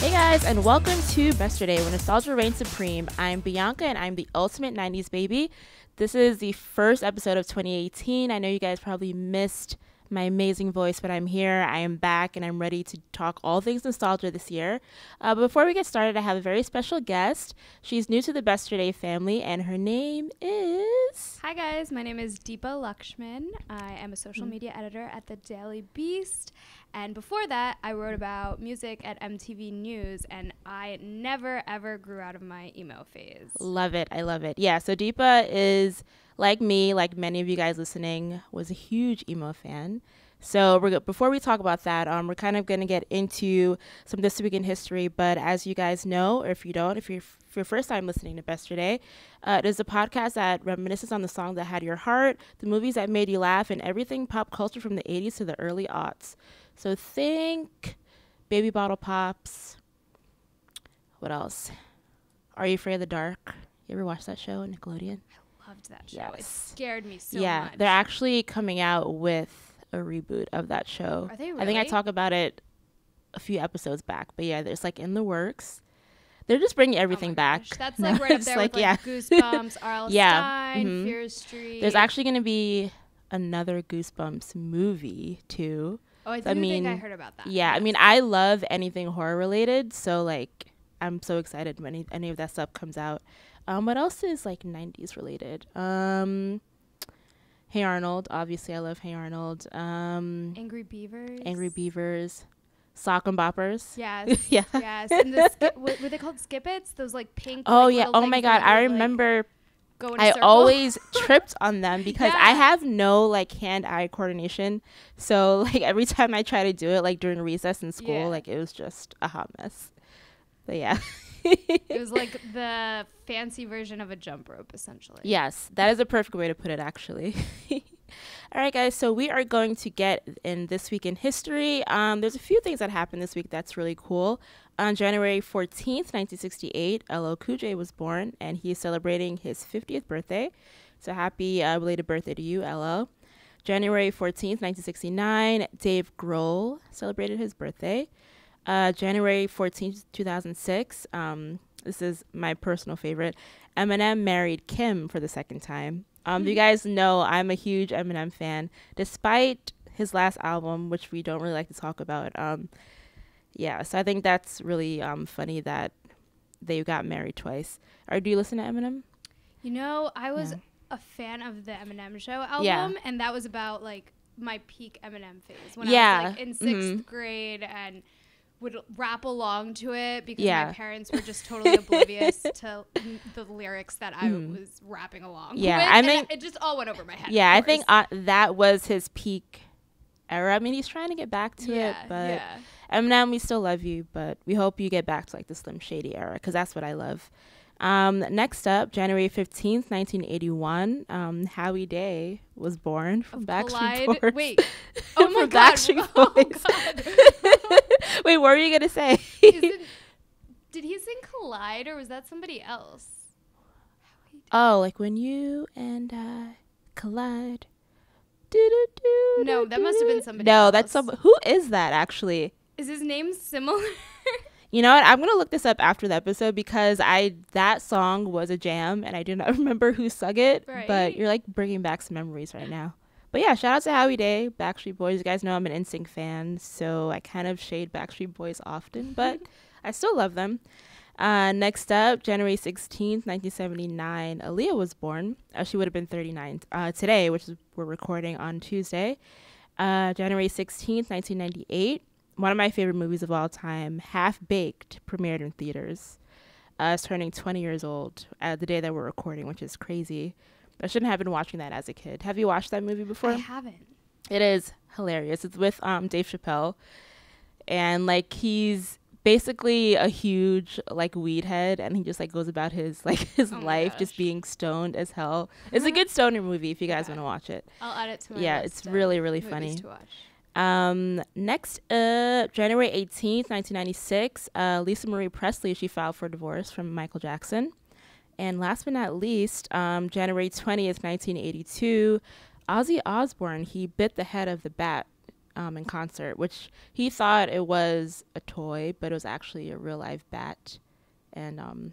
Hey guys, and welcome to Besterday, where nostalgia reigns supreme. I'm Bianca, and I'm the ultimate 90s baby. This is the first episode of 2018. I know you guys probably missed my amazing voice, but I'm here, I am back, and I'm ready to talk all things nostalgia this year. But before we get started, I have a very special guest. She's new to the Besterday family, and her name is... Hi guys, my name is Deepa Lakshman. I am a social media editor at the Daily Beast. And before that, I wrote about music at MTV News, and I never, ever grew out of my emo phase. Love it. I love it. Yeah, so Deepa is, like me, like many of you guys listening, was a huge emo fan. So before we talk about that, we're kind of going to get into some This Week in History. But as you guys know, or if you don't, if you're your first time listening to Besterday, it is a podcast that reminisces on the songs that had your heart, the movies that made you laugh, and everything pop culture from the 80s to the early aughts. So think Baby Bottle Pops. What else? Are You Afraid of the Dark? You ever watch that show on Nickelodeon? I loved that show. Yes. It scared me so yeah, much. they're actually coming out with a reboot of that show. Are they really? I think I talked about it a few episodes back, but yeah, it's like in the works. They're just bringing everything back. That's like right up there with like Goosebumps, R.L. Stein, Fear Street. There's actually going to be another Goosebumps movie too. Oh, I think I heard about that. Yeah, yes. I mean, I love anything horror related, so like I'm so excited when any of that stuff comes out. What else is like 90s related? Hey Arnold, obviously I love Hey Arnold. Angry Beavers. Sock and Boppers. Yes. Yeah. Yes. And the were they called Skip-Its? Those like pink. Oh like, yeah. Oh my God. I remember. I always tripped on them because I have no like hand-eye coordination. So like every time I try to do it, like during recess in school, like it was just a hot mess. But yeah. It was like the fancy version of a jump rope, essentially. Yes, that is a perfect way to put it, actually. All right, guys, so we are going to get in This Week in History. There's a few things that happened this week that's really cool. On January 14th, 1968, LL Cool J was born, and he is celebrating his 50th birthday. So happy belated birthday to you, LL. January 14th, 1969, Dave Grohl celebrated his birthday. January 14th, 2006, this is my personal favorite, Eminem married Kim for the second time. You guys know I'm a huge Eminem fan, despite his last album, which we don't really like to talk about. Yeah, so I think that's really funny that they got married twice. Do you listen to Eminem? You know, I was a fan of the Eminem Show album, and that was about like my peak Eminem phase when I was like in sixth grade and would rap along to it because my parents were just totally oblivious to the lyrics that I was rapping along with. I mean, it just all went over my head. Yeah, I think that was his peak era. I mean, he's trying to get back to it, but Eminem, we still love you, but we hope you get back to like the Slim Shady era because that's what I love. Next up, January 15th, 1981, Howie Day was born from Backstreet Boys. Wait. Oh my God. Backstreet Boys. Wait, what were you going to say? Did he sing Collide or was that somebody else? Oh, like when you and I collide. No, that must have been somebody No, else. that's who is that actually? Is his name similar? You know what? I'm going to look this up after the episode because that song was a jam and I do not remember who sung it, but you're like bringing back some memories right now. But yeah, shout out to Howie Day, Backstreet Boys. You guys know I'm an NSYNC fan, so I kind of shade Backstreet Boys often, but I still love them. Next up, January 16th, 1979, Aaliyah was born. She would have been 39 today, which is we're recording on Tuesday. January 16th, 1998. One of my favorite movies of all time, Half Baked, premiered in theaters. It's turning 20 years old the day that we're recording, which is crazy. I shouldn't have been watching that as a kid. Have you watched that movie before? I haven't. It is hilarious. It's with Dave Chappelle. And like he's basically a huge like weed head and he just like goes about his life just being stoned as hell. It's a good stoner movie if you guys want to watch it. I'll add it to my list. It's really, really funny. To watch. Next up, January 18th, 1996, Lisa Marie Presley, she filed for divorce from Michael Jackson. And last but not least, January 20th, 1982, Ozzy Osbourne, he bit the head of the bat in concert, which he thought it was a toy, but it was actually a real live bat. And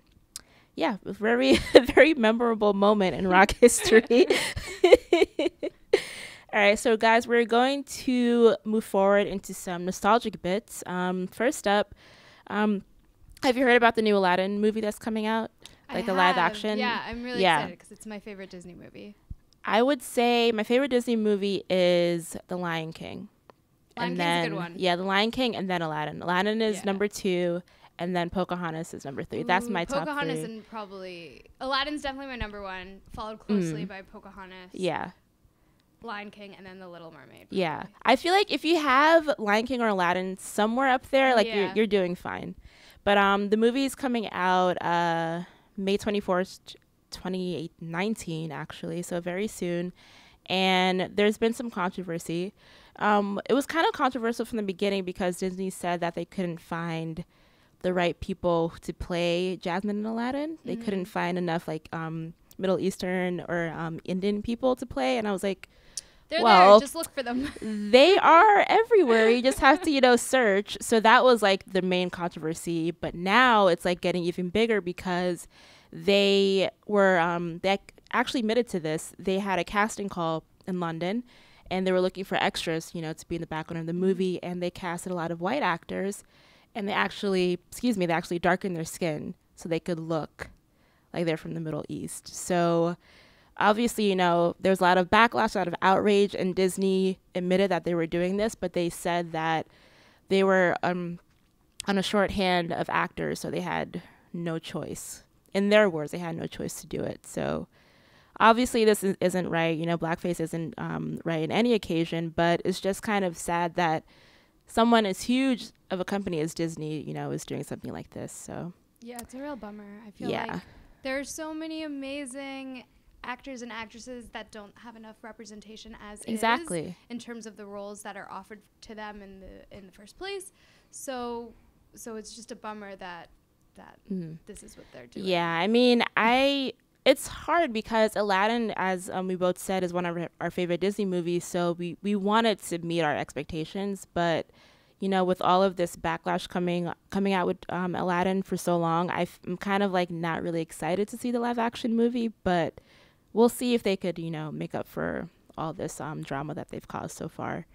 yeah, it was very very memorable moment in rock history. All right, so guys, we're going to move forward into some nostalgic bits. First up, have you heard about the new Aladdin movie that's coming out? Like the live action? Yeah, I'm really excited because it's my favorite Disney movie. I would say my favorite Disney movie is The Lion King. Lion King's a good one. Yeah, The Lion King and then Aladdin. Aladdin is number 2, and then Pocahontas is number 3. That's my top 3. Pocahontas and probably Aladdin's definitely my number 1, followed closely by Pocahontas. Yeah. Lion King and then The Little Mermaid. Probably. Yeah. I feel like if you have Lion King or Aladdin somewhere up there, like you're doing fine. But the movie is coming out May 24th, 2019 actually, so very soon. And there's been some controversy. It was kind of controversial from the beginning because Disney said that they couldn't find the right people to play Jasmine and Aladdin. They couldn't find enough like Middle Eastern or Indian people to play, and I was like, they're there, just look for them. They are everywhere. You just have to, search. So that was like the main controversy. But now it's like getting even bigger because they were, they actually admitted to this. They had a casting call in London and they were looking for extras, to be in the background of the movie. And they casted a lot of white actors and they actually darkened their skin so they could look like they're from the Middle East. So obviously, there's a lot of backlash, a lot of outrage, and Disney admitted that they were doing this, but they said that they were on a shorthand of actors, so they had no choice. In their words, they had no choice to do it. So obviously this isn't right. Blackface isn't right in any occasion, but it's just kind of sad that someone as huge of a company as Disney, is doing something like this. So yeah, it's a real bummer. I feel like there's so many amazing actors and actresses that don't have enough representation as is in terms of the roles that are offered to them in the first place. So it's just a bummer that this is what they're doing. Yeah, I mean, it's hard because Aladdin, as we both said, is one of our favorite Disney movies. So we wanted to meet our expectations, but with all of this backlash coming out with Aladdin for so long, I'm kind of like not really excited to see the live action movie, but we'll see if they could, make up for all this drama that they've caused so far.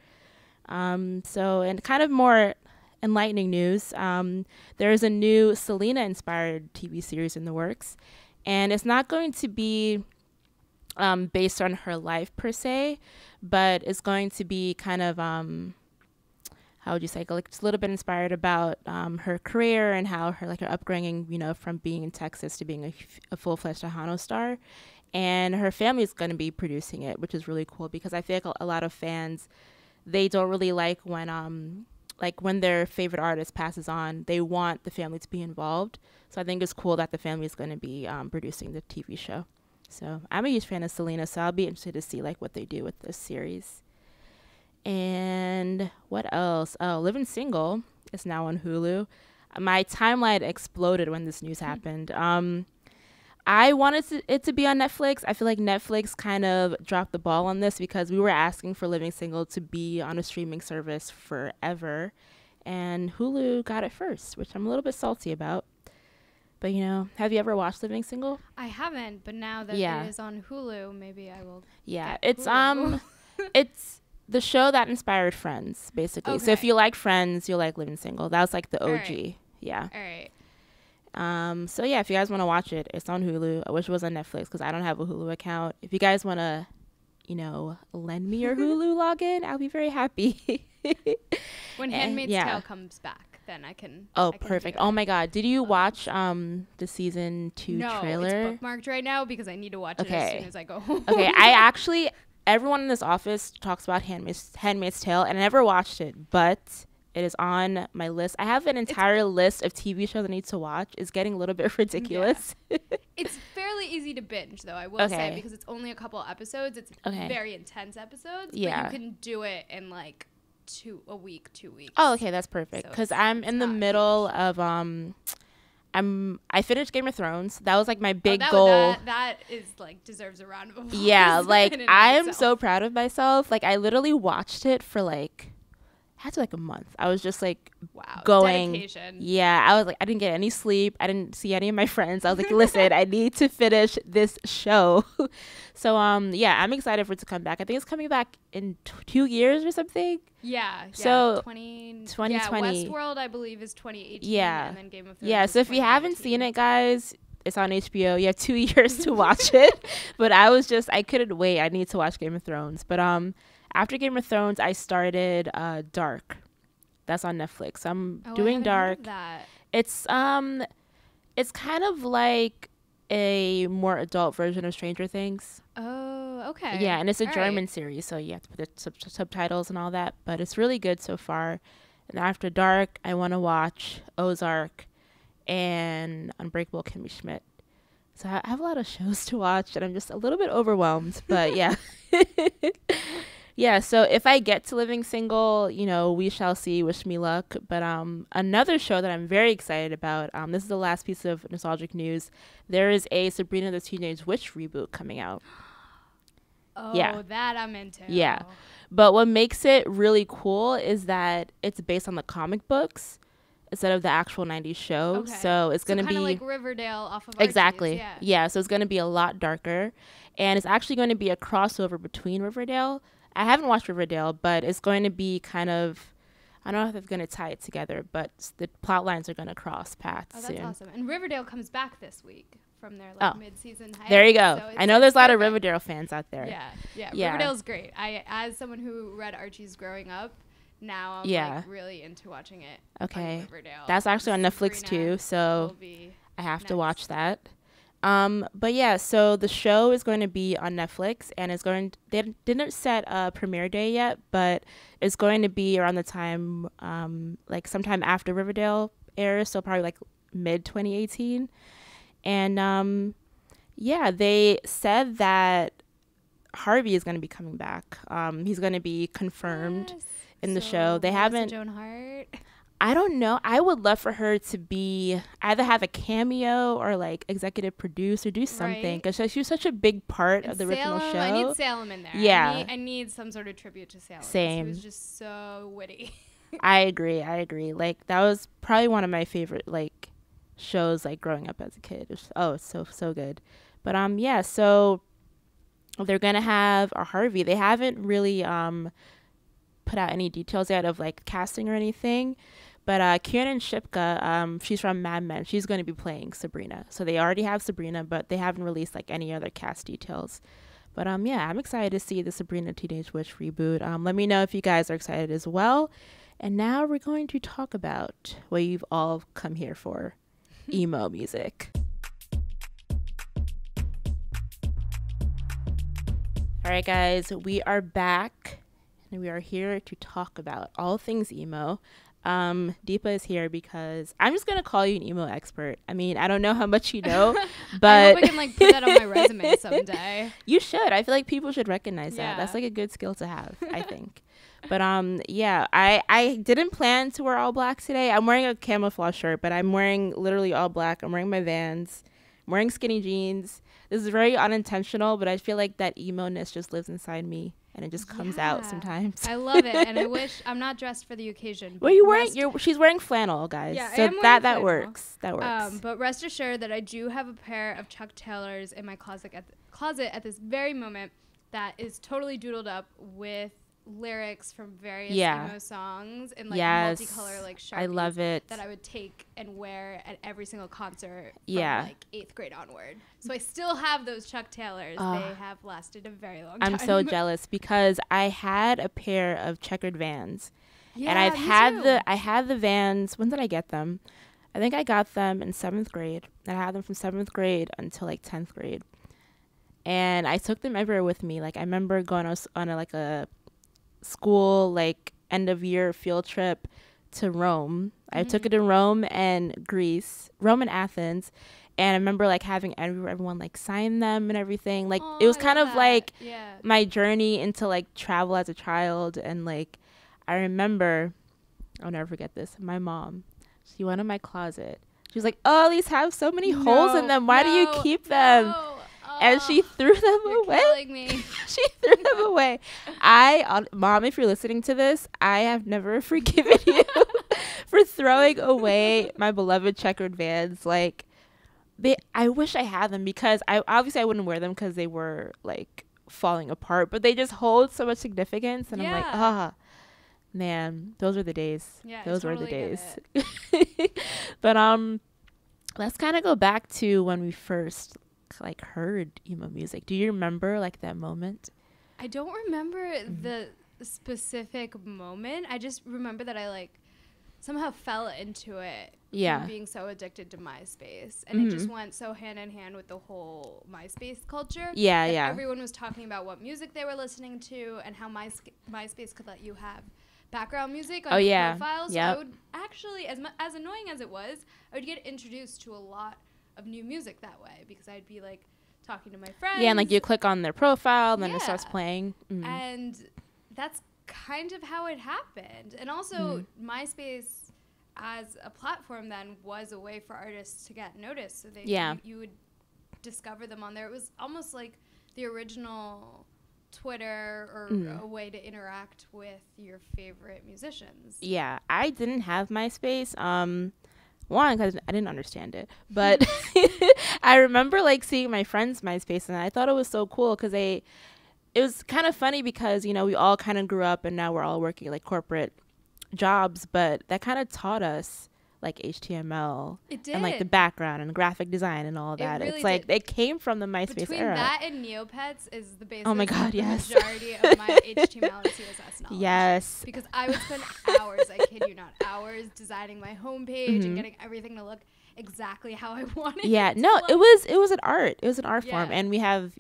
So, and kind of more enlightening news, there is a new Selena-inspired TV series in the works, and it's not going to be based on her life per se, but it's going to be kind of, how would you say, like it's a little bit inspired about her career and how her upbringing, from being in Texas to being a full-fledged Tejano star. And her family is going to be producing it, which is really cool because I feel like a lot of fans, they don't really like when their favorite artist passes on, they want the family to be involved. So I think it's cool that the family is going to be producing the TV show. So I'm a huge fan of Selena, so I'll be interested to see what they do with this series. And what else? Oh, Living Single is now on Hulu. My timeline exploded when this news happened. I wanted it to be on Netflix. I feel like Netflix kind of dropped the ball on this because we were asking for Living Single to be on a streaming service forever. And Hulu got it first, which I'm a little bit salty about. But, have you ever watched Living Single? I haven't, but now that it is on Hulu, maybe I will. Yeah, it's it's the show that inspired Friends, basically. Okay. So if you like Friends, you'll like Living Single. That was like the OG. Right. Yeah. All right. So yeah, if you guys want to watch it, it's on Hulu. I wish it was on Netflix because I don't have a Hulu account. If you guys want to, lend me your Hulu login, I'll be very happy. When Handmaid's Tale comes back, then I can. Oh, perfect. Oh my God. Did you watch the season 2 trailer? No, it's bookmarked right now because I need to watch it as soon as I go home. Okay, everyone in this office talks about Handmaid's Tale, and I never watched it, but it is on my list. I have an entire list of TV shows I need to watch. It's getting a little bit ridiculous. Yeah. It's fairly easy to binge, though, I will say, because it's only a couple episodes. It's very intense episodes, but you can do it in like 2 weeks. Oh, okay, that's perfect. Because I'm in the middle of I finished Game of Thrones. That was like my big goal. That is like deserves a round of applause. Yeah, like I am so proud of myself. Like I literally watched it for like had to like a month. I was just like, wow, going. Dedication. Yeah, I was like, I didn't get any sleep. I didn't see any of my friends. I was like, listen, I need to finish this show. So yeah, I'm excited for it to come back. I think it's coming back in 2 years or something. Yeah. So 2020. Yeah, Westworld, I believe, is 2018. Yeah. And then Game of Thrones. Yeah. So if you haven't seen it, guys, it's on HBO. You have 2 years to watch it. But I couldn't wait. I need to watch Game of Thrones. But after Game of Thrones, I started Dark. That's on Netflix. I'm doing Dark. Heard of that. It's kind of like a more adult version of Stranger Things. Oh, okay. Yeah, and it's a German series, so you have to put the subtitles and all that. But it's really good so far. And after Dark, I want to watch Ozark and Unbreakable Kimmy Schmidt. So I have a lot of shows to watch, and I'm just a little bit overwhelmed. But yeah. Yeah, so if I get to living single, we shall see. Wish me luck. But another show that I'm very excited about, this is the last piece of nostalgic news. There is a Sabrina the Teenage Witch reboot coming out. Oh, yeah. That I'm into. Yeah. But what makes it really cool is that it's based on the comic books instead of the actual 90s show. Okay. So it's going to be kind of like Riverdale off of Exactly. Archie's, yeah, so it's going to be a lot darker. And it's actually going to be a crossover between Riverdale. I haven't watched Riverdale, but it's going to be kind of, I don't know if they're going to tie it together, but the plot lines are going to cross paths soon. Oh, that's awesome. And Riverdale comes back this week from their mid-season hiatus. There you go. So I know there's a lot of Riverdale fans out there. Yeah. Riverdale's great. As someone who read Archie's growing up, now I'm like really into watching it. Okay. Riverdale. That's actually on Netflix too, so I have to watch that. But yeah, so the show is going to be on Netflix, and they didn't set a premiere day yet, but it's going to be around the time, like sometime after Riverdale airs, so probably like mid 2018. And yeah, they said that Harvey is going to be coming back. He's going to be confirmed in the show. They haven't. Joan Hart. I don't know. I would love for her to be either have a cameo or like executive produce or do something, because she was such a big part of the original show. I need Salem in there. Yeah, I need some sort of tribute to Salem. Same. He was just so witty. I agree. Like that was probably one of my favorite like shows like growing up as a kid. It's so good. But yeah, so they're gonna have a Harvey. They haven't really put out any details yet of like casting or anything. But Kiernan Shipka, she's from Mad Men. She's going to be playing Sabrina. So they already have Sabrina, but they haven't released like any other cast details. But yeah, I'm excited to see the Sabrina Teenage Witch reboot. Let me know if you guys are excited as well. And now we're going to talk about what you've all come here for, emo music. All right, guys, we are back, and we are here to talk about all things emo. Deepa is here because I'm just gonna call you an emo expert. I mean, I don't know how much you know, but I hope I can like put that on my resume someday. You should. I feel like people should recognize that. That's like a good skill to have, I think. But yeah, I didn't plan to wear all black today. I'm wearing a camouflage shirt, but I'm wearing literally all black. I'm wearing my Vans. I'm wearing skinny jeans. This is very unintentional, but I feel like that emo-ness just lives inside me. And it just comes out sometimes. I love it, and I wish I'm not dressed for the occasion. What are you wearing? She's wearing flannel, guys. Yeah, so that works. That works. But rest assured that I do have a pair of Chuck Taylors in my closet at this very moment that is totally doodled up with lyrics from various emo songs and like multicolor like Sharpies. I love it. That I would take and wear at every single concert from like 8th grade onward. So I still have those Chuck Taylors. They have lasted a very long time. I'm so jealous because I had a pair of checkered Vans. Yeah, and I had the Vans. When did I get them? I think I got them in 7th grade. And I had them from 7th grade until like 10th grade. And I took them everywhere with me. Like I remember going on a school like end of year field trip to Rome. I took it to Rome and Athens, and I remember like having everyone like sign them and everything. Like it was kind of like my journey into like travel as a child. And like I remember, I'll never forget this, my mom, she went in my closet, she was like, oh, these have so many holes in them, why do you keep them? and she threw them away. Killing me. She threw them away. Mom, if you're listening to this, I have never forgiven you for throwing away my beloved checkered Vans. Like, I wish I had them, because I wouldn't wear them because they were like falling apart, but they just hold so much significance, and I'm like, man, those were the days. Yeah, those totally were the days. But let's kind of go back to when we first like heard emo music. Do you remember like that moment? I don't remember the specific moment. I just remember that I like somehow fell into it. From being so addicted to MySpace, and it just went so hand in hand with the whole MySpace culture. Everyone was talking about what music they were listening to, and how MySpace could let you have background music on your profiles. So I would actually, as annoying as it was, I would get introduced to a lot of new music that way, because I'd be like talking to my friends. Yeah, and like you click on their profile, and then it starts playing. And that's kind of how it happened. And also MySpace as a platform then was a way for artists to get noticed. So you would discover them on there. It was almost like the original Twitter, or a way to interact with your favorite musicians. Yeah, I didn't have MySpace. One, because I didn't understand it, but I remember like seeing my friends' MySpace, and I thought it was so cool, because it was kind of funny, because we all kind of grew up, and now we're all working like corporate jobs, but that kind of taught us like HTML and like the background and graphic design and all that. It's like it came from the MySpace era. Between that and Neopets is the basis. Oh my God, of the majority of my HTML and CSS knowledge. Yes. Because I would spend hours, I kid you not, hours designing my homepage and getting everything to look exactly how I wanted. Yeah, no, it was an art. It was an art form, and we have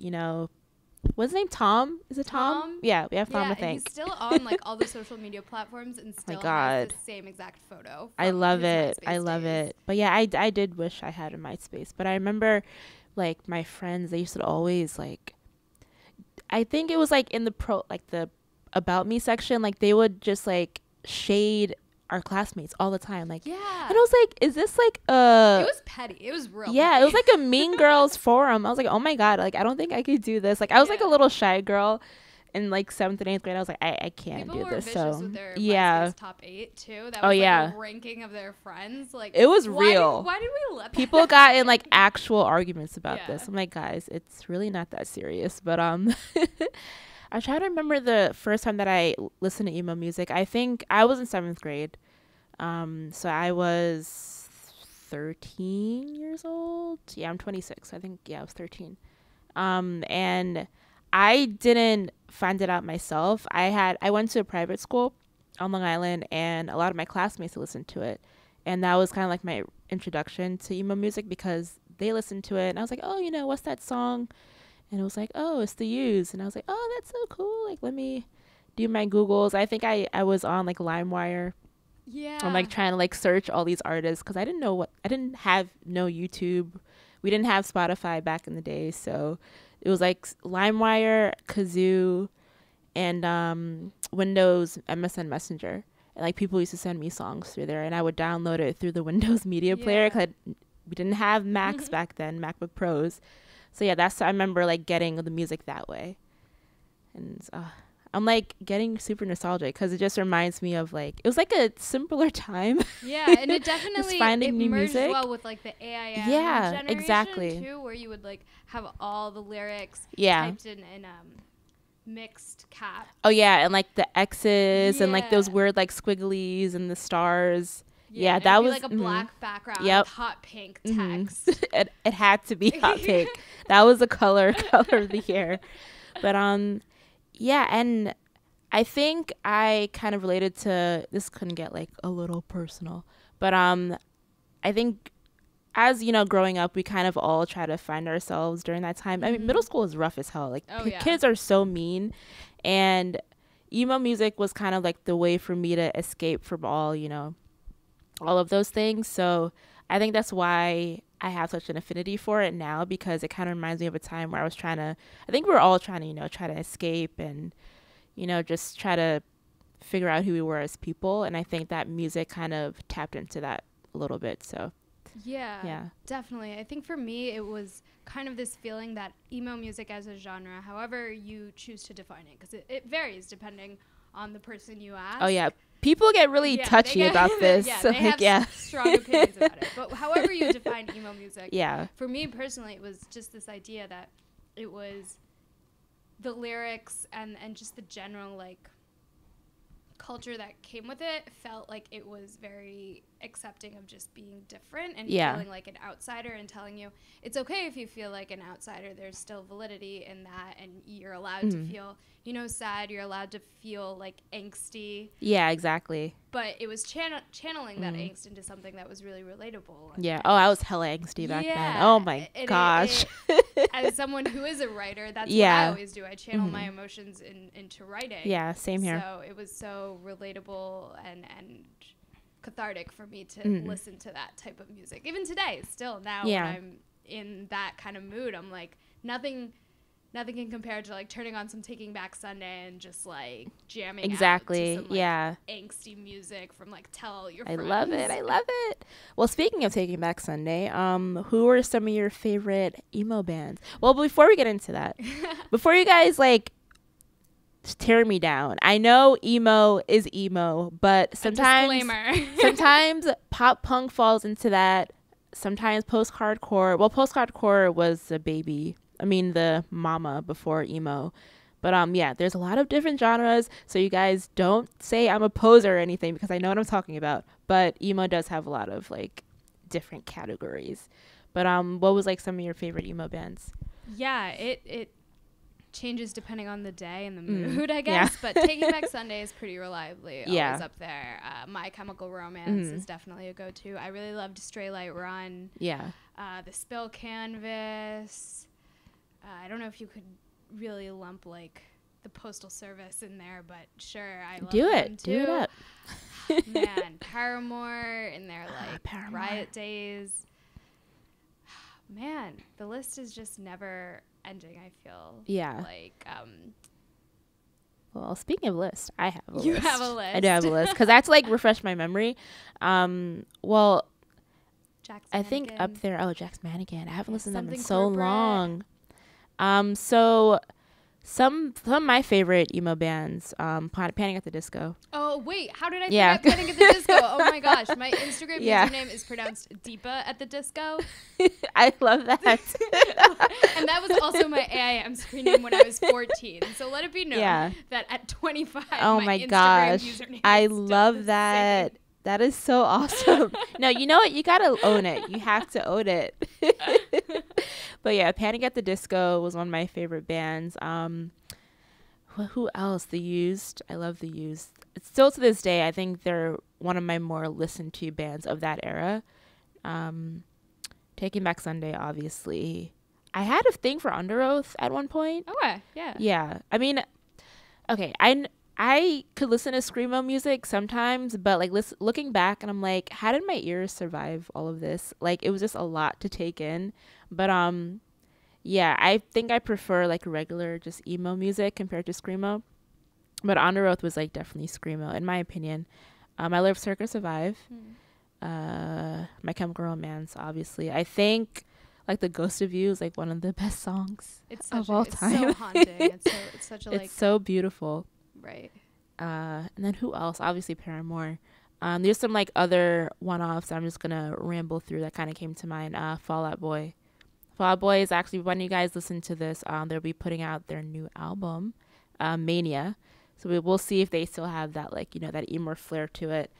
what's his name? Tom? Is it Tom? Yeah, we have Tom, I think. He's still on like all the social media platforms, and still has the same exact photo. I love it. I love it. But yeah, I did wish I had a MySpace. But I remember like my friends, they used to always like, I think it was like in the about me section, like they would just like shade our classmates all the time, like, and I was like, is this like it was petty, it was real petty. It was like a Mean Girls forum. I was like, oh my God, like I don't think I could do this. Like I was like a little shy girl in like 7th and 8th grade. I was like, I can't People do this. Vicious So with their MySpace top 8 too. That was like a ranking of their friends. Like it was real. Why did we let people got in like actual arguments about this? I'm like, guys, it's really not that serious. But I try to remember the first time that I listened to emo music. I think I was in 7th grade. So I was 13 years old. Yeah, I'm 26. I think, I was 13. And I didn't find it out myself. I went to a private school on Long Island, and a lot of my classmates listened to it. And that was kind of like my introduction to emo music, because they listened to it, and I was like, oh, what's that song? And it was like, oh, it's the Used. And I was like, oh, that's so cool. Like, let me do my Googles. I think I was on like LimeWire. I'm like trying to like search all these artists, because I didn't have no YouTube. We didn't have Spotify back in the day. So it was like LimeWire, Kazoo, and Windows MSN Messenger. And like people used to send me songs through there, and I would download it through the Windows Media Player, because we didn't have Macs back then, MacBook Pros. So yeah, I remember like getting the music that way. And I'm like getting super nostalgic, because it just reminds me of like, it was like a simpler time. Yeah, and it definitely finding new merged music well with like the AIM generation exactly too, where you would like have all the lyrics typed in mixed cap. Oh yeah, and like the X's and like those weird like squigglies and the stars. Yeah, that was like a black background with hot pink text. It had to be hot pink. That was the color of the year. But yeah, and I think I kind of related to this. Couldn't get like a little personal, but I think as growing up, we kind of all try to find ourselves during that time. I mean, middle school is rough as hell. Like kids are so mean, and emo music was kind of like the way for me to escape from all of those things. So I think that's why I have such an affinity for it now, because it kind of reminds me of a time where I think we were all trying to, try to escape and, just try to figure out who we were as people. And I think that music kind of tapped into that a little bit. So Yeah, definitely. I think for me, it was kind of this feeling that emo music as a genre, however you choose to define it, because it varies depending on the person you ask. Oh, yeah. People get really touchy about this. They have strong opinions about it. But however you define emo music, for me personally, it was just this idea that it was the lyrics and just the general, like, culture that came with it felt like it was very accepting of just being different and feeling like an outsider, and telling you it's okay if you feel like an outsider. There's still validity in that, and you're allowed to feel, you know, sad. You're allowed to feel like angsty. Yeah, exactly. But it was channeling that angst into something that was really relatable. Yeah. Oh, I was hella angsty back then. Oh my gosh. As someone who is a writer, that's what I always do. I channel my emotions into writing. Yeah, same here. So it was so relatable and cathartic for me to listen to that type of music. Even today, still now when I'm in that kind of mood, I'm like, nothing can compare to like turning on some Taking Back Sunday and just like jamming out to some, like, angsty music from like Tell All Your Friends. I love it. Well, speaking of Taking Back Sunday, who are some of your favorite emo bands? Well, before we get into that, before you guys like tear me down, I know emo is emo, but sometimes pop punk falls into that. Sometimes post-hardcore. Well, post-hardcore was the mama before emo. But there's a lot of different genres, so you guys don't say I'm a poser or anything, because I know what I'm talking about. But emo does have a lot of like different categories. But what was like some of your favorite emo bands? Yeah, it changes depending on the day and the mood, I guess. But Taking Back Sunday is pretty reliably always up there. My Chemical Romance is definitely a go-to. I really loved Stray Light Run. Yeah. The Spill Canvas. I don't know if you could really lump like the Postal Service in there, but sure, I love them too. Do it up. Man, Paramore in their like Riot Days. Man, the list is just never ending, I feel. Yeah. Like, well, speaking of list, I have a list. You have a list. I do have a list, because I have to like refresh my memory. Well, I think up there, Jack's Mannequin. I haven't listened to them in so long. So some of my favorite emo bands, Panic at the Disco. Oh wait, how did I forget Panic at the Disco? Oh my gosh, my Instagram username is pronounced Deepa at the Disco. I love that. And that was also my AIM screen name when I was 14. So let it be known that at 25, my Instagram username I love that. That is so awesome. No, you know what? You gotta own it. You have to own it. But yeah, Panic at the Disco was one of my favorite bands. Who else? The Used. I love The Used. It's still to this day, I think they're one of my more listened to bands of that era. Taking Back Sunday, obviously. I had a thing for Under Oath at one point. Okay, yeah. Yeah. I mean, okay, I could listen to screamo music sometimes, but like looking back, and I'm like, how did my ears survive all of this? Like, it was just a lot to take in. But yeah, I think I prefer like regular just emo music compared to screamo. But Under Oath was like definitely screamo in my opinion. I love Circa Survive. My Chemical Romance, obviously. I think like The Ghost of You is like one of the best songs of all time. It's so haunting. It's such a it's so beautiful. Right. And then who else? Obviously Paramore. There's some like other one-offs I'm just gonna ramble through that kind of came to mind. Fall Out Boy. Fall Out Boy is actually, when you guys listen to this, they'll be putting out their new album, Mania. So we'll see if they still have that like, you know, that emo flair to it.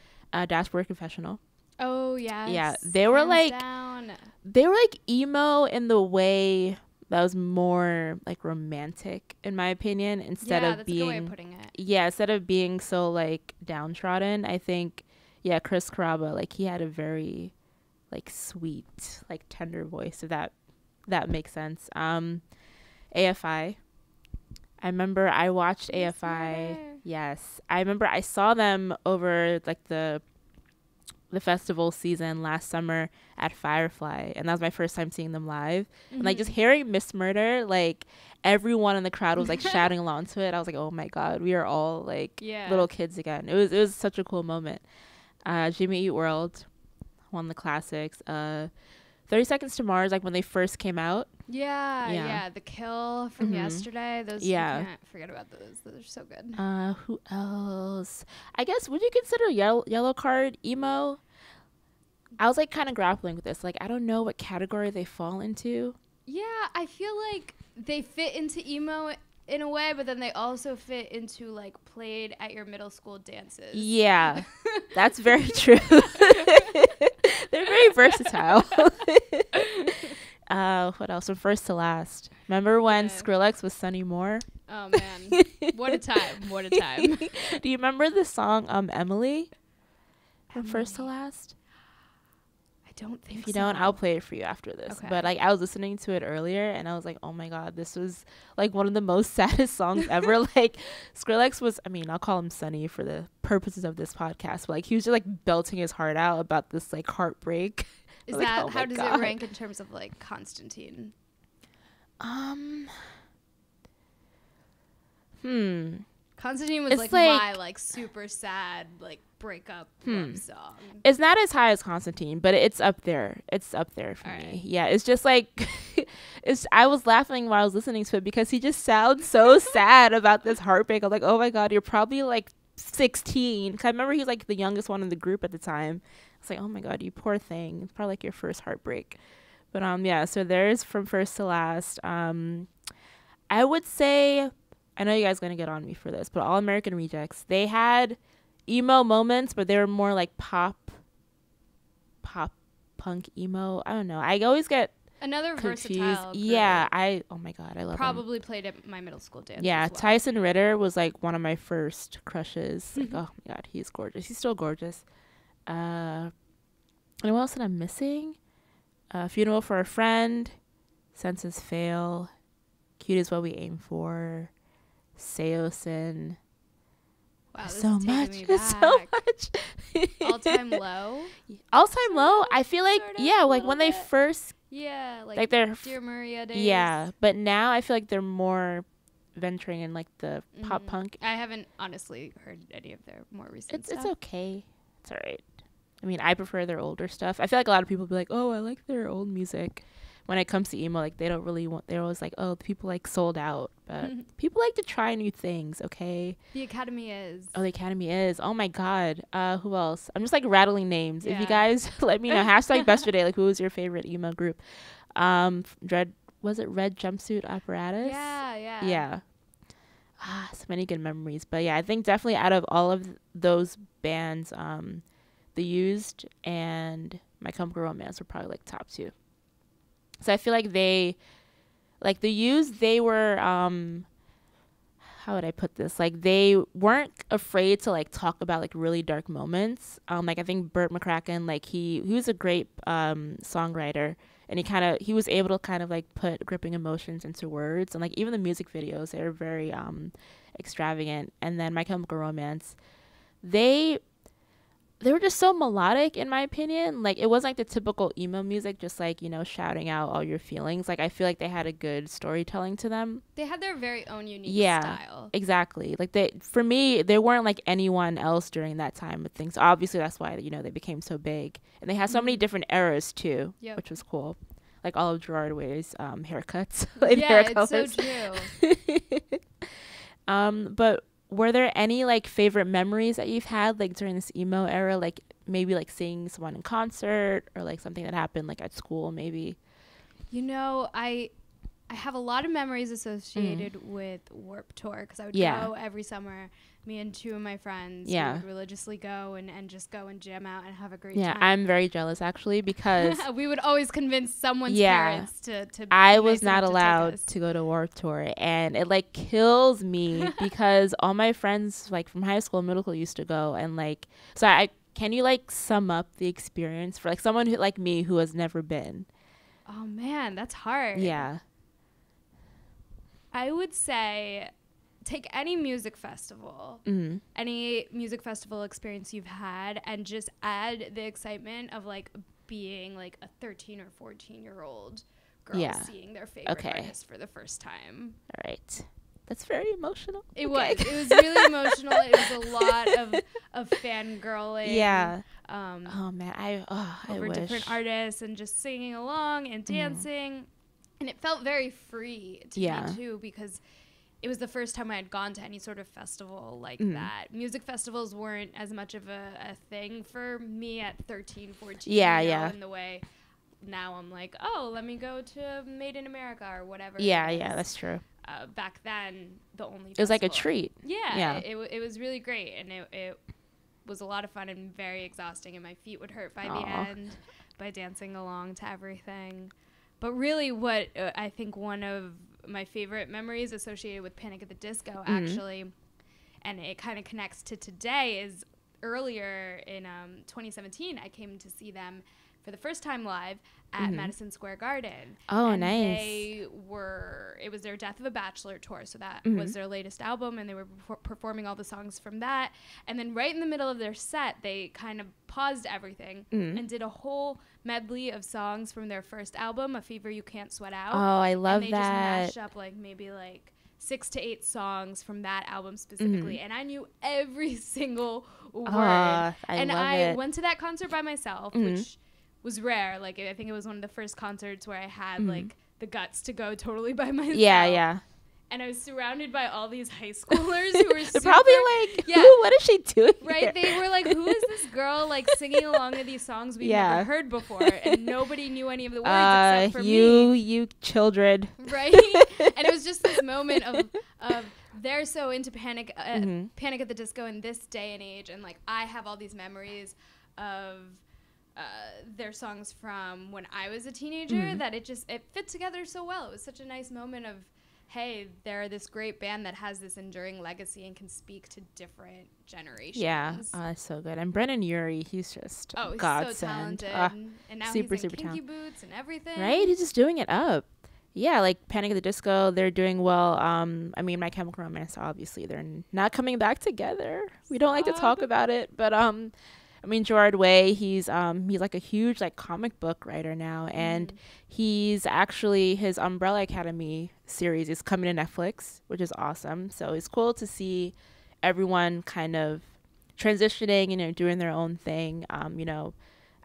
Dashboard Confessional. Oh yes. Yeah, they were like emo in the way that was more like romantic in my opinion, instead of being, a good way of putting it. Yeah, instead of being so like downtrodden. I think Chris Carrabba, like he had a very like sweet, like tender voice, if that makes sense. AFI. I remember I watched AFI. Yes. I remember I saw them over like the festival season last summer at Firefly, and that was my first time seeing them live. And like just hearing Miss Murder, like everyone in the crowd was like shouting along to it. I was like, oh my god, we are all like little kids again. It was such a cool moment. Jimmy Eat World, one of the classics. 30 Seconds to Mars, like when they first came out. Yeah. The Kill from Yesterday. Those, you can't forget about those. Those are so good. Who else? I guess, would you consider Yellow Card emo? I was like kind of grappling with this. Like, I don't know what category they fall into. Yeah, I feel like they fit into emo in a way, but then they also fit into like played at your middle school dances. Yeah, that's very true. They're very versatile. What else? From first to last. Remember when Skrillex was Sonny Moore? Oh man, what a time! What a time! Do you remember the song Emilee? From first to last. I don't think. If you don't, I'll play it for you after this. Okay. But like, I was listening to it earlier, and I was like, oh my god, this was like one of the most saddest songs ever. Like, Skrillex was, I mean, I'll call him Sonny for the purposes of this podcast, but like, he was just like belting his heart out about this like heartbreak. Is like, that how does it rank in terms of like Constantine? Constantine was like my like super sad like breakup love song. It's not as high as Constantine, but it's up there. It's up there for me. Yeah, it's just like I was laughing while I was listening to it because he just sounds so sad about this heartbreak. I'm like, oh my god, you're probably like 16. 'Cause I remember he was like the youngest one in the group at the time. It's like, oh my god, you poor thing. It's probably like your first heartbreak. But yeah, so there's From First to Last. I would say, I know you guys are going to get on me for this, but All American Rejects, they had emo moments, but they were more like pop punk emo. I don't know. I always get another confused. Versatile group. Yeah, oh my god, I love probably him. played at my middle school dance. Yeah, as well. Tyson Ritter was like one of my first crushes. Like, oh my god, he's gorgeous. He's still gorgeous. And what else did I missing? Funeral for a Friend, Senses Fail, Cute Is What We Aim For, Seosin. Wow, this so is much. Taking me back. So much. All Time Low. All Time Low. I feel like like when they first like they're Dear Maria days. Yeah, but now I feel like they're more venturing in like the pop punk. I haven't honestly heard any of their more recent stuff. It's okay. It's all right. I mean, I prefer their older stuff. I feel like a lot of people be like, oh, I like their old music. When it comes to emo, like they don't really want, they're always like, oh, people like sold out. But people like to try new things, okay? The Academy is. Oh, the Academy is. Oh my god. Who else? I'm just like rattling names. Yeah. If you guys let me know. Hashtag Besterday, like who was your favorite emo group? Was it Red Jumpsuit Apparatus? Yeah. So many good memories. But yeah, I think definitely out of all of those bands, The Used and My Chemical Romance were probably like top two. So I feel like The Used, they were, how would I put this? Like they weren't afraid to like talk about like really dark moments. Like I think Burt McCracken, like he was a great songwriter, and he was able to kind of like put gripping emotions into words, and like even the music videos, they were very extravagant. And then My Chemical Romance, they were just so melodic, in my opinion. Like, it wasn't like the typical emo music, just like, shouting out all your feelings. Like, I feel like they had a good storytelling to them. They had their very own unique style. Exactly. Like, for me, they weren't like anyone else during that time with things. Obviously, that's why, they became so big. And they had so many different eras, too, which was cool. Like, all of Gerard Way's haircuts. Hair colors. It's so true. But were there any like favorite memories that you've had like during this emo era, like maybe like seeing someone in concert or like something that happened like at school maybe? I have a lot of memories associated with Warped Tour because I would go every summer. Me and two of my friends would religiously go and just go and jam out and have a great time. Yeah, I'm very jealous actually because we would always convince someone's parents to I was not allowed to go to Warped Tour, and it like kills me because all my friends like from high school and middle school used to go, and like can you like sum up the experience for like someone who like me who has never been? Oh man, that's hard. Yeah. I would say take any music festival, any music festival experience you've had, and just add the excitement of like being like a 13 or 14-year-old girl seeing their favorite artist for the first time. All right. That's very emotional. It was really emotional. It was a lot of fangirling. Yeah. Oh man, I over wish. different artists and just singing along and dancing, and it felt very free to me too, because it was the first time I had gone to any sort of festival like that. Music festivals weren't as much of a thing for me at 13, 14. Yeah. In the way now I'm like, oh, let me go to Made in America or whatever. Yeah, that's true. Back then, the only it was like a treat. Yeah. It was really great, and it was a lot of fun and very exhausting, and my feet would hurt by the end by dancing along to everything. But really what I think one of my favorite memories associated with Panic at the Disco, actually, and it kind of connects to today, is earlier in 2017, I came to see them for the first time live at Madison Square Garden. Oh, and nice. It was their Death of a Bachelor tour, so that was their latest album, and they were performing all the songs from that. And then right in the middle of their set, they kind of paused everything and did a whole medley of songs from their first album, A Fever You Can't Sweat Out. Oh, I love and that. They just mashed up maybe 6 to 8 songs from that album specifically, and I knew every single word. I went to that concert by myself, which was rare. I think it was one of the first concerts where I had the guts to go totally by myself. Yeah. And I was surrounded by all these high schoolers who were They're probably like, what is she doing right here? They were like, who is this girl singing along to these songs we've never heard before? And nobody knew any of the words except for me. You children. Right? And it was just this moment of they're so into Panic at the Disco in this day and age, and I have all these memories of their songs from when I was a teenager that it fit together so well. It was such a nice moment of, hey, they're this great band that has this enduring legacy and can speak to different generations. Yeah, that's so good. And Brennan Urie, he's just godsend. So talented. And now super he's in Kinky talented. Boots and everything. Right? He's just doing it up. Yeah, Panic at the Disco, they're doing well. My Chemical Romance, obviously, they're not coming back together. We don't like to talk about it, but Gerard Way, he's a huge comic book writer now, and he's actually, his Umbrella Academy series is coming to Netflix, which is awesome. So it's cool to see everyone kind of transitioning, doing their own thing,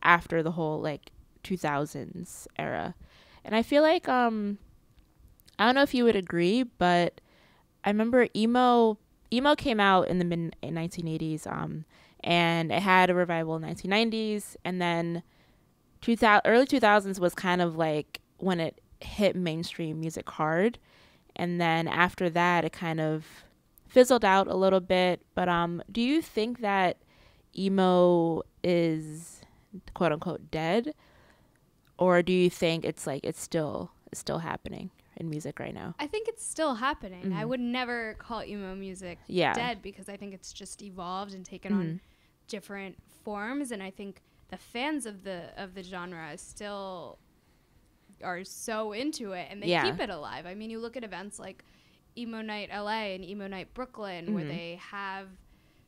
after the whole 2000s era. And I feel I don't know if you would agree, but I remember emo came out in the mid 1980s, and it had a revival in 1990s, and then early 2000s was kind of when it hit mainstream music hard, and then after that it kind of fizzled out a little bit. But do you think that emo is quote unquote dead, or do you think it's still happening in music right now? I think it's still happening. I would never call emo music dead, because I think it's just evolved and taken on different forms, and I think the fans of the genre still are so into it, and they keep it alive. I mean, you look at events like Emo Night LA and Emo Night Brooklyn, where they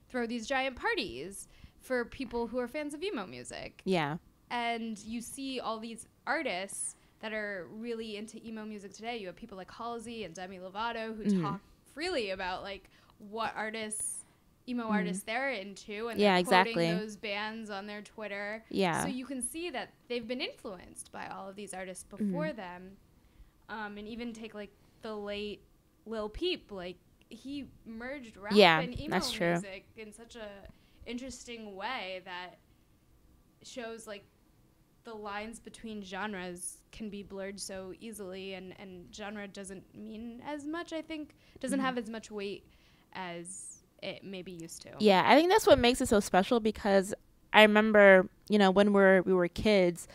throw these giant parties for people who are fans of emo music. Yeah. And you see all these artists that are really into emo music today. You have people like Halsey and Demi Lovato who talk freely about what emo artists they're into, and they're quoting those bands on their Twitter. Yeah. So you can see that they've been influenced by all of these artists before them. And even take the late Lil Peep, he merged rap and emo music in such a interesting way that shows the lines between genres can be blurred so easily, and genre doesn't mean as much, I think, doesn't have as much weight as it maybe used to. Yeah, I think that's what makes it so special, because I remember, when we were kids,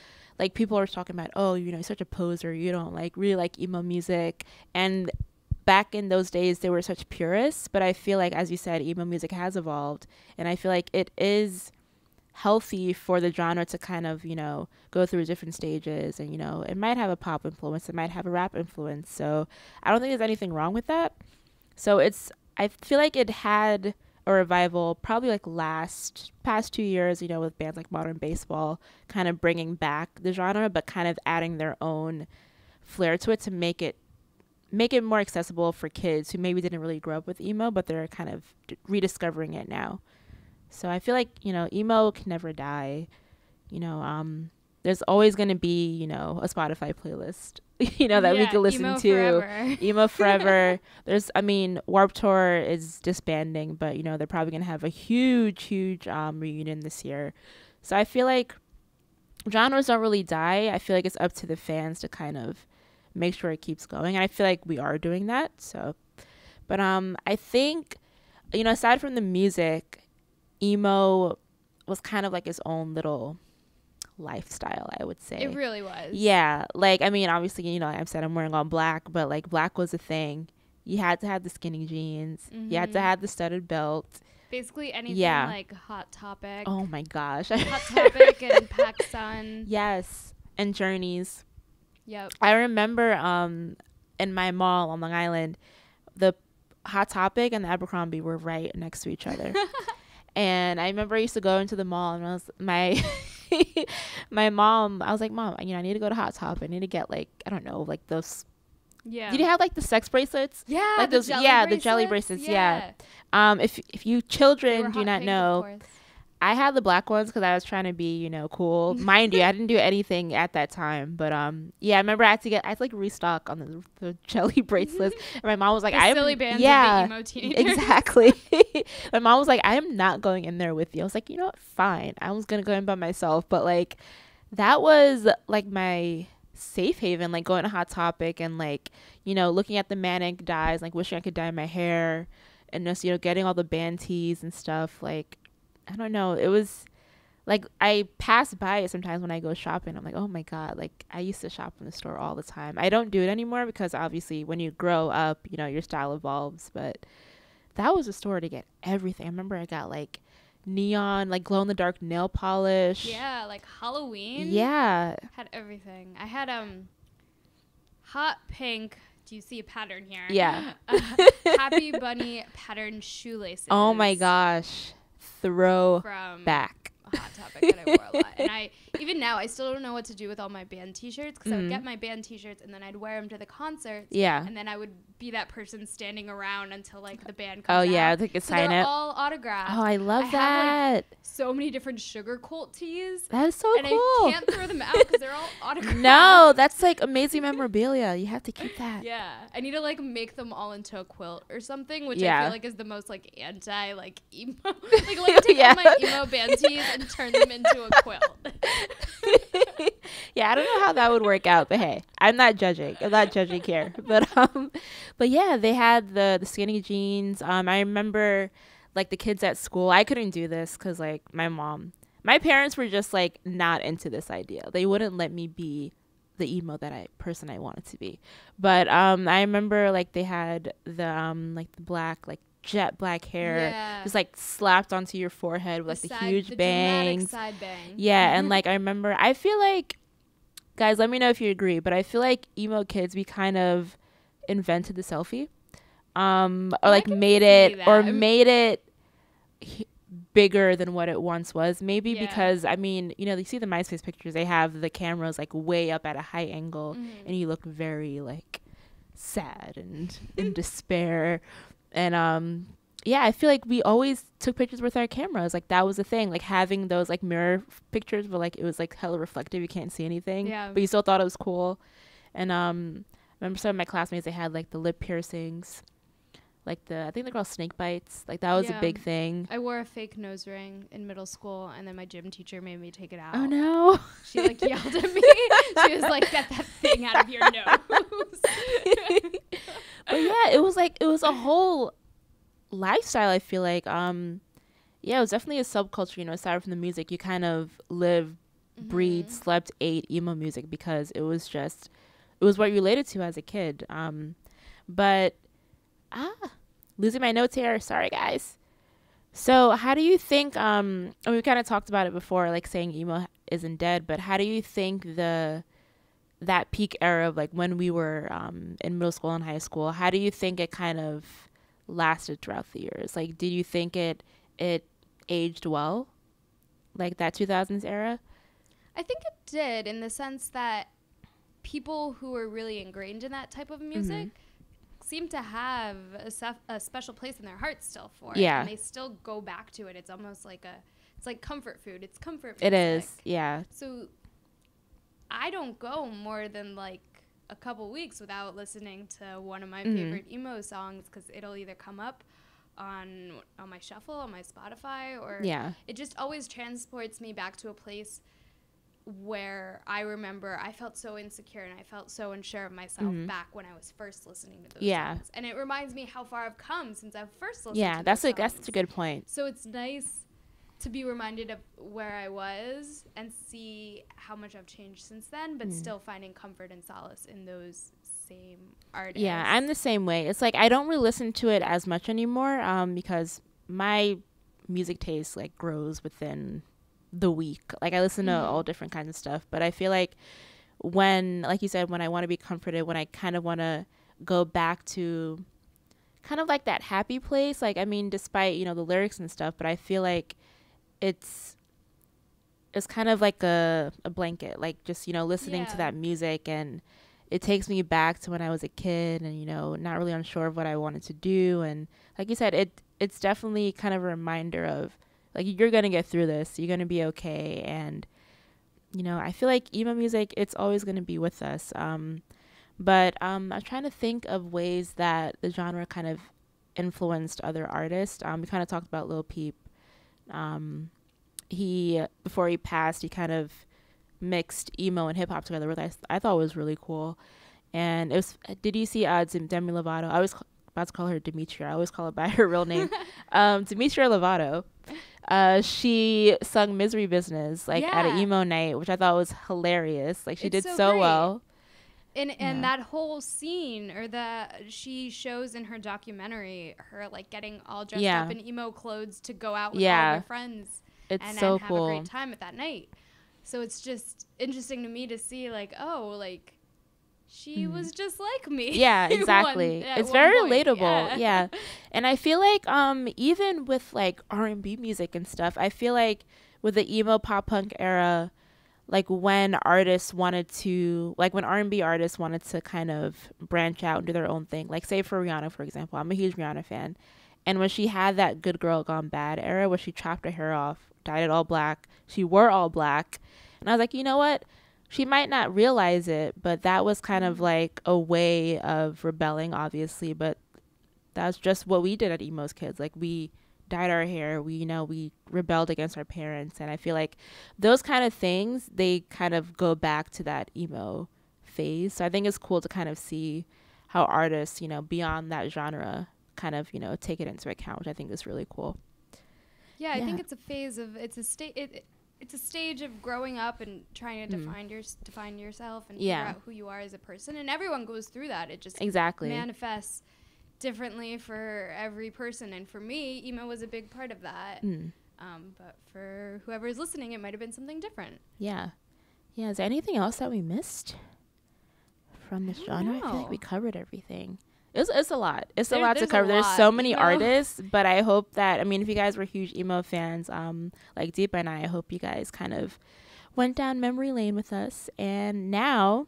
people were talking about, oh, you're such a poser, you don't really like emo music. And back in those days, they were such purists, but I feel as you said, emo music has evolved, and I feel it is healthy for the genre to kind of, go through different stages, and, it might have a pop influence, it might have a rap influence. So I don't think there's anything wrong with that. So I feel it had a revival probably past 2 years, with bands like Modern Baseball kind of bringing back the genre, but kind of adding their own flair to it to make it make it more accessible for kids who maybe didn't really grow up with emo, but they're kind of rediscovering it now. So I feel like, you know, emo can never die. You know, there's always going to be, you know, a Spotify playlist, you know, that we can listen emo to. Forever. Emo forever. Warped Tour is disbanding, but, you know, they're probably going to have a huge reunion this year. So I feel like genres don't really die. I feel like it's up to the fans to kind of make sure it keeps going. And I feel like we are doing that. So, but I think, you know, aside from the music, emo was kind of like its own little lifestyle, I would say. It really was. Yeah. Like, I mean, obviously, you know, like I said, I'm wearing all black, but like black was a thing. You had to have the skinny jeans. You had to have the studded belt. Basically anything like Hot Topic. Oh my gosh. Hot Topic and PacSun. Yes. And Journeys. Yep. I remember in my mall on Long Island, the Hot Topic and the Abercrombie were right next to each other. And I remember I used to go into the mall and I was my mom, I was like, Mom, you know, I need to go to Hot Topic. I need to get like, I don't know, like those. Yeah. Did you have like the sex bracelets? Yeah. Like those, the jelly bracelets. Yeah. If you children do not know, I had the black ones because I was trying to be, you know, cool. Mind you, I didn't do anything at that time. But yeah, I remember I had to like restock on the jelly bracelets. And my mom was like, "I'm silly bands of the emo teenagers." Exactly. My mom was like, "I am not going in there with you." I was like, "You know what? Fine. I was gonna go in by myself." But like, that was like my safe haven. Like going to Hot Topic and like, you know, looking at the manic dyes, like wishing I could dye my hair, and just, you know, getting all the band tees and stuff. Like, I don't know. It was like I pass by it sometimes when I go shopping. I'm like, oh my God, like I used to shop in the store all the time. I don't do it anymore because obviously when you grow up, you know, your style evolves. But that was a store to get everything. I remember I got like neon, like glow in the dark nail polish. Yeah, like Halloween. Yeah. Had everything. I had hot pink. Do you see a pattern here? Yeah. Happy Bunny pattern shoelaces. Oh my gosh. Throwback. Hot Topic that I wore a lot. And even now, I still don't know what to do with all my band t-shirts because I would get my band t-shirts and then I'd wear them to the concerts. Yeah. And then I would be that person standing around until like the band comes out. Oh yeah, they could sign it. All autographed. Oh, I love that. Have, like, so many different Sugar Cult tees. That is so and cool. And I can't throw them out because they're all autographed. No, that's like amazing memorabilia. You have to keep that. Yeah. I need to like make them all into a quilt or something, which Yeah. I feel like is the most like anti like emo. Like let me take all my emo band tees and turn them into a quilt. Yeah, I don't know how that would work out, but hey, I'm not judging here. But yeah, they had the skinny jeans. I remember like the kids at school. I couldn't do this because like my parents were just like not into this idea. They wouldn't let me be the emo person I wanted to be. But I remember like they had the like the black like jet black hair just like slapped onto your forehead with like the huge bangs. Side bang. Yeah, and like I remember, I feel like, guys, let me know if you agree, but I feel like emo kids, we kind of invented the selfie, or like made it bigger than what it once was. Maybe because I mean, you know, you see the MySpace pictures, they have the cameras like way up at a high angle, and you look very like sad and in despair. And yeah, I feel like we always took pictures with our cameras. Like that was the thing, like having those like mirror pictures where like it was like hella reflective, you can't see anything, but you still thought it was cool. And I remember some of my classmates, they had like the lip piercings, like I think they're called snake bites. Like that was a big thing. I wore a fake nose ring in middle school, and then my gym teacher made me take it out. Oh no. She like yelled at me. She was like, "Get that thing out of your nose." But yeah, it was a whole lifestyle. I feel like yeah, it was definitely a subculture, you know. Aside from the music, you kind of lived, breathed, slept, ate emo music because it was what you related to as a kid. But losing my notes here, sorry guys. So how do you think and we kind of talked about it before, like saying emo isn't dead, but how do you think that peak era of like when we were in middle school and high school, how do you think it kind of lasted throughout the years? Like, did you think it aged well, like that 2000s era? I think it did, in the sense that people who were really ingrained in that type of music seem to have a special place in their hearts still for it. Yeah. And they still go back to it. It's almost like it's like comfort food. It's comfort music. It is, yeah. So I don't go more than like a couple weeks without listening to one of my favorite emo songs, because it'll either come up on my shuffle, on my Spotify, or it just always transports me back to a place where I remember I felt so insecure and I felt so unsure of myself back when I was first listening to those songs. And it reminds me how far I've come since I've first listened to those songs. That's a good point. So it's nice to be reminded of where I was and see how much I've changed since then, but still finding comfort and solace in those same artists. Yeah, I'm the same way. It's like I don't really listen to it as much anymore because my music taste like grows within the week. Like I listen to all different kinds of stuff, but I feel like when, like you said, when I want to be comforted, when I kind of want to go back to kind of like that happy place, like, I mean, despite, you know, the lyrics and stuff, but I feel like it's kind of like a blanket, like just, you know, listening to that music, and it takes me back to when I was a kid and, you know, not really unsure of what I wanted to do. And like you said, it's definitely kind of a reminder of, like, you're going to get through this. You're going to be okay. And, you know, I feel like emo music, it's always going to be with us. But I'm trying to think of ways that the genre kind of influenced other artists. We kind of talked about Lil Peep. Before he passed, he kind of mixed emo and hip hop together, which I thought was really cool. And it was, did you see Demi Lovato? I was about to call her Demetria. I always call her by her real name. Demetria Lovato. She sung Misery Business at an emo night, which I thought was hilarious. Like, she did so well. And that whole scene, or that she shows in her documentary, her like getting all dressed up in emo clothes to go out with all her friends and have a great time at that night. So it's just interesting to me to see, like, oh, like, she was just like me. Yeah, exactly. It's very relatable. Yeah. And I feel like even with like R&B music and stuff, I feel like with the emo pop punk era, like when R&B artists wanted to kind of branch out and do their own thing, like say for Rihanna, for example, I'm a huge Rihanna fan. And when she had that Good Girl Gone Bad era where she chopped her hair off, dyed it all black, she wore all black. And I was like, you know what? She might not realize it, but that was kind of like a way of rebelling, obviously. But that's just what we did at emos kids. Like, we dyed our hair, we rebelled against our parents. And I feel like those kind of things, they kind of go back to that emo phase. So I think it's cool to kind of see how artists, you know, beyond that genre kind of, you know, take it into account, which I think is really cool. Yeah, I think it's a phase of, it's a stage of growing up and trying to define yourself and figure out who you are as a person. And everyone goes through that. It just manifests differently for every person. And for me, emo was a big part of that. But for whoever is listening, it might have been something different. Yeah. Yeah. Is there anything else that we missed from this genre? I feel like we covered everything. It's a lot. It's a lot to cover. There's so many artists, but I hope that, I mean, if you guys were huge emo fans, like Deepa and I hope you guys kind of went down memory lane with us. And now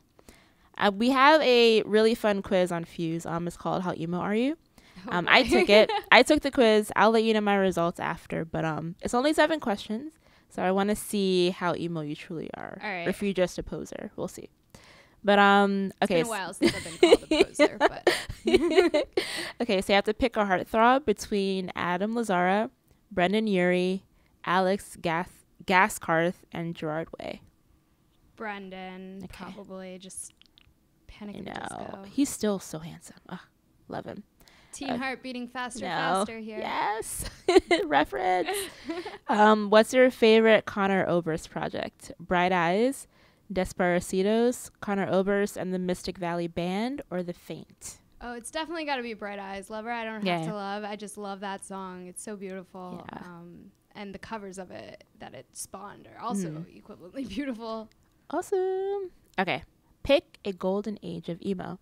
we have a really fun quiz on Fuse. It's called How Emo Are You? I took it. I took the quiz. I'll let you know my results after, but it's only 7 questions. So I want to see how emo you truly are. All right. Or if you're just a poser. We'll see. But okay. It's been a while since I've been called a poser, but okay, so you have to pick a heartthrob between Adam Lazara, Brendan Urie, Alex Gaskarth, and Gerard Way. Brendan, probably just Panic at the Disco. He's still so handsome. Love him. Teen heart beating faster here. Yes. Reference. What's your favorite Conor Oberst project? Bright Eyes, Desperacidos, Conor Oberst and the Mystic Valley Band, or The Faint? Oh, it's definitely got to be Bright Eyes. Lover I Don't Have to Love. I just love that song. It's so beautiful. Yeah. And the covers of it that it spawned are also equivalently beautiful. Awesome. Okay. Pick a golden age of emo.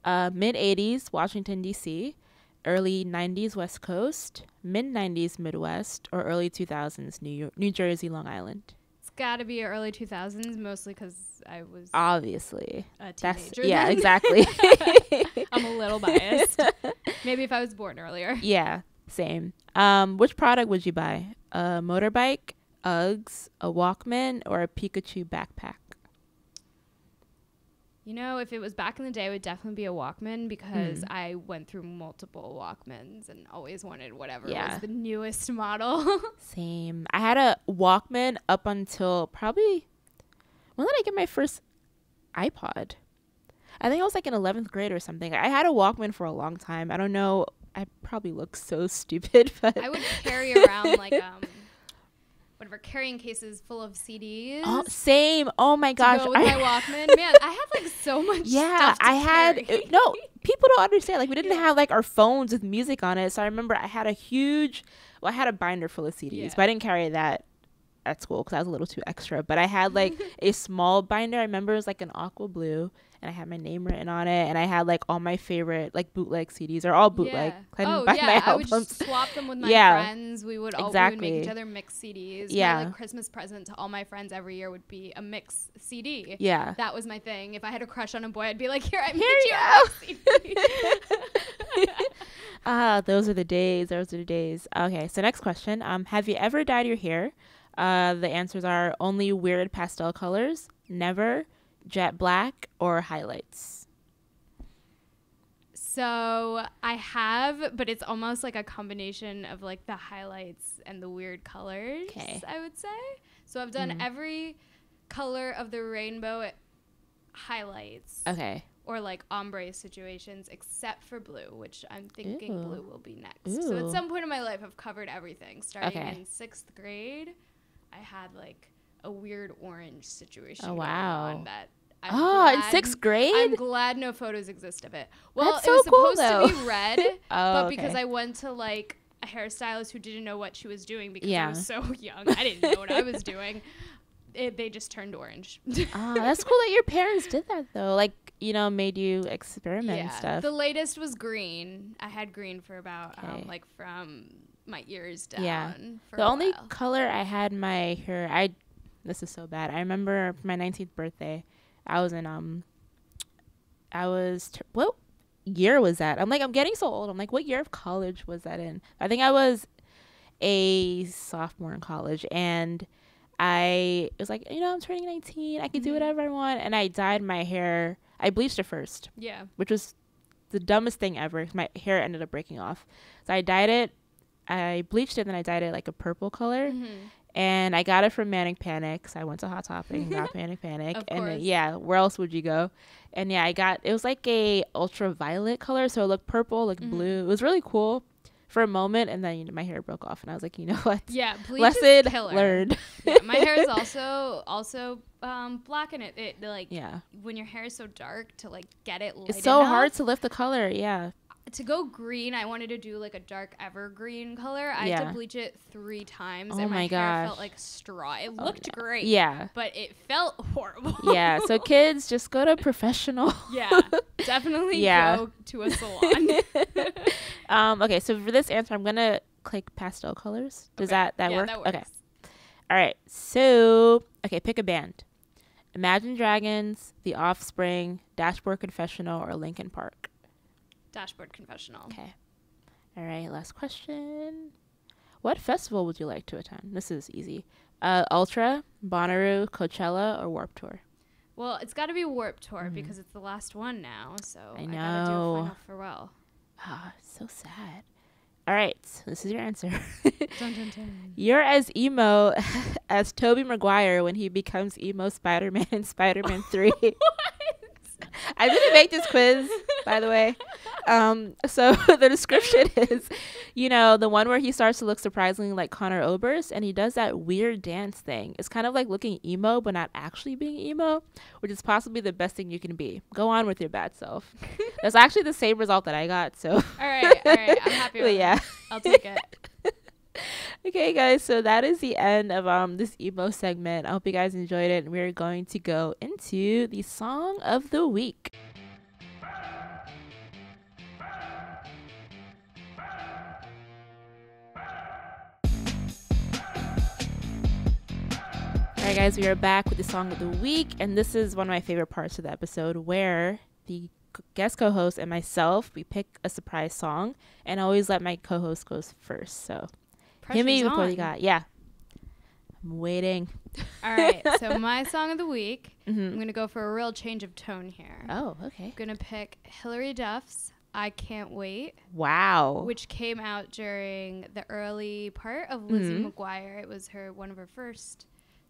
Mid-'80s, Washington, D.C., early 90s, West Coast, mid-'90s, Midwest, or early 2000s, New Jersey, Long Island. It's gotta be early 2000s, mostly because I was obviously a teenager. Yeah, exactly. I'm a little biased. Maybe if I was born earlier. Yeah, same. Which product would you buy? A motorbike, Uggs, a Walkman, or a Pikachu backpack? You know, if it was back in the day, it would definitely be a Walkman because I went through multiple Walkmans and always wanted whatever was the newest model. Same. I had a Walkman up until probably, when did I get my first iPod? I think I was like in 11th grade or something. I had a Walkman for a long time. I don't know. I probably look so stupid, but I would carry around like whatever carrying cases full of CDs. Oh, same. Oh my gosh. To go with my Walkman. Man, I had like so much stuff to carry. No, people don't understand. Like we didn't have like our phones with music on it. So I remember I had I had a binder full of CDs, but I didn't carry that at school because I was a little too extra. But I had like a small binder. I remember it was like an aqua blue, and I had my name written on it, and I had like all my favorite like bootleg CDs, or all bootleg. I would just swap them with my friends. We would make each other mix CDs. My like Christmas present to all my friends every year would be a mix CD. Yeah, that was my thing. If I had a crush on a boy, I'd be like, here, I made you a mix CD. Those are the days. Okay, so next question. Have you ever dyed your hair? The answers are only weird pastel colors, never, jet black, or highlights. So I have, but it's almost like a combination of like the highlights and the weird colors, I would say. So I've done every color of the rainbow highlights. Okay. Or like ombre situations, except for blue, which I'm thinking blue will be next. So at some point in my life, I've covered everything. Starting in 6th grade, I had like a weird orange situation going on that in 6th grade? I'm glad no photos exist of it. Well, That's so it was cool, supposed to be red, but because okay. I went to like a hairstylist who didn't know what she was doing because I was so young. I didn't know what I was doing. They just turned orange. That's cool that your parents did that though. Like, you know, made you experiment and stuff. The latest was green. I had green for about like from my ears down. Yeah. For the a only while. color I had my hair, this is so bad. I remember for my 19th birthday, I was in what year was that? I'm getting so old. I'm like, what year of college was that in? I think I was a sophomore in college, and I was like, you know, I'm turning 19. I can do whatever I want. And I dyed my hair. I bleached it first. Yeah. Which was the dumbest thing ever. My hair ended up breaking off. So I dyed it. I bleached it, and then I dyed it like a purple color. And I got it from Manic Panic. So I went to Hot Topic and got Manic Panic. And then, where else would you go? And it was like a ultraviolet color. So it looked purple, looked blue. It was really cool for a moment, and then my hair broke off, and I was like, you know what? Yeah, bleach lesson is killer. Learned. My hair is also black in it. When your hair is so dark, to like get it light it's so enough, hard to lift the color. Yeah. To go green, I wanted to do like a dark evergreen color. I had to bleach it 3 times, and my hair felt like straw. It looked great. Yeah. But it felt horrible. Yeah. So kids, just go to a professional. Yeah. Definitely go to a salon. Okay. So for this answer, I'm gonna click pastel colors. Does that work? That works. Okay. All right. So pick a band. Imagine Dragons, The Offspring, Dashboard Confessional, or Linkin Park. Dashboard Confessional. Okay. All right. Last question. What festival would you like to attend? This is easy. Ultra, Bonnaroo, Coachella, or Warped Tour? Well, it's got to be Warped Tour because it's the last one now. So I know. I got to do a final farewell. So sad. All right. This is your answer. Dun, dun, dun. You're as emo as Tobey Maguire when he becomes emo Spider-Man in Spider-Man 3. I didn't make this quiz, by the way. So the description is, the one where he starts to look surprisingly like Connor Oberst, and he does that weird dance thing. It's kind of like looking emo, but not actually being emo, which is possibly the best thing you can be. Go on with your bad self. That's actually the same result that I got. So. All right. I'm happy with it. I'll take it. Okay, guys, so that is the end of this emo segment. I hope you guys enjoyed it, and we're going to go into the song of the week. All Alright guys, we are back with the song of the week, and this is one of my favorite parts of the episode where the guest co-host and myself, we pick a surprise song, and I always let my co-host go first. So hit me with what you got. Yeah, I'm waiting. All right, so my song of the week, I'm going to go for a real change of tone here. Oh, okay. I'm going to pick Hilary Duff's I Can't Wait. Wow. Which came out during the early part of Lizzie McGuire. It was one of her first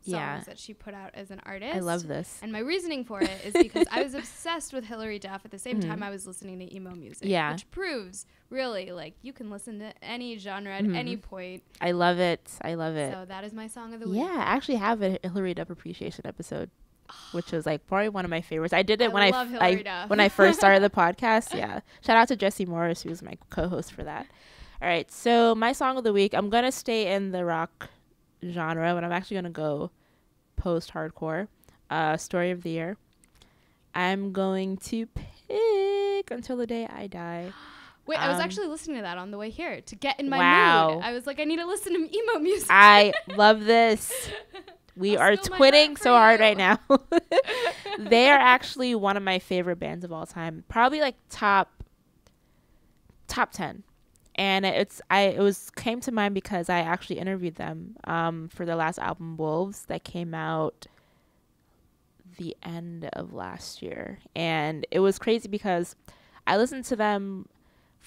songs that she put out as an artist. I love this. And my reasoning for it is because I was obsessed with Hilary Duff at the same time I was listening to emo music. Yeah. Which proves, really, like, you can listen to any genre at any point. I love it. I love it. So that is my song of the week. Yeah, I actually have a Hilary Duff appreciation episode, which was like probably one of my favorites. I did it when I first started the podcast. Yeah. Shout out to Jesse Morris, who was my co-host for that. All right. So my song of the week, I'm going to stay in the rock genre, but I'm actually going to go post-hardcore. Story of the year. I'm going to pick Until the Day I Die. Wait, I was actually listening to that on the way here to get in my mood. I was like, I need to listen to emo music. I love this. We are twitting so hard right now. They are actually one of my favorite bands of all time. Probably like top 10. And it came to mind because I actually interviewed them for their last album, Wolves, that came out the end of last year. And it was crazy because I listened to them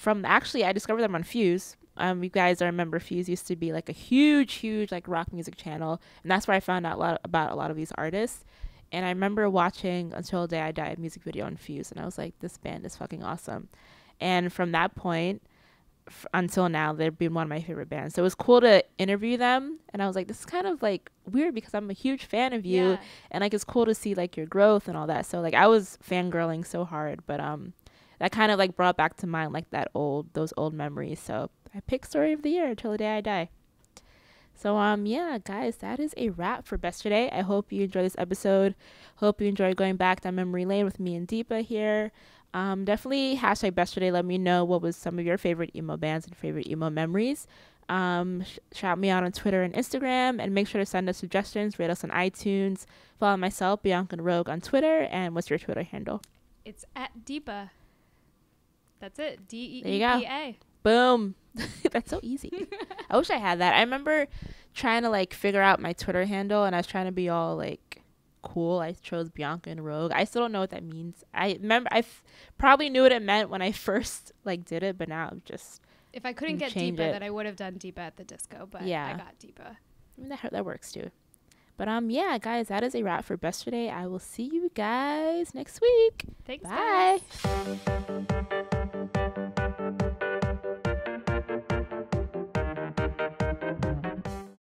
I discovered them on Fuse. You guys remember Fuse used to be like a huge like rock music channel. And that's where I found out about a lot of these artists. And I remember watching Until the Day I Die music video on Fuse. And I was like, this band is fucking awesome. And from that point, until now, they've been one of my favorite bands. So it was cool to interview them, and I was like, this is kind of like weird because I'm a huge fan of you, and like it's cool to see like your growth and all that. So like I was fangirling so hard, but that kind of like brought back to mind like those old memories. So I picked Story of the Year, Till the Day I Die. So yeah, guys, that is a wrap for Besterday. I hope you enjoyed this episode. Hope you enjoyed going back down memory lane with me and Deepa here. Definitely hashtag Besterday. Let me know what was some of your favorite emo bands and favorite emo memories. Shout me out on Twitter and Instagram, and make sure to send us suggestions. Rate us on iTunes. Follow myself, Bianca and Rogue, on Twitter. And what's your Twitter handle? It's at Deepa. That's it. DEEPA. There you go. Boom. That's so easy. I wish I had that. I remember trying to like figure out my Twitter handle, and I was trying to be all like cool. I chose Bianca and Rogue. I still don't know what that means. I remember probably knew what it meant when I first like did it, but now I'm just, if I couldn't get Deepa, then I would have done Deepa at the disco, but yeah, I got Deepa. I mean, that works too. But yeah, guys, that is a wrap for Besterday. I will see you guys next week. Thanks. Bye. Guys.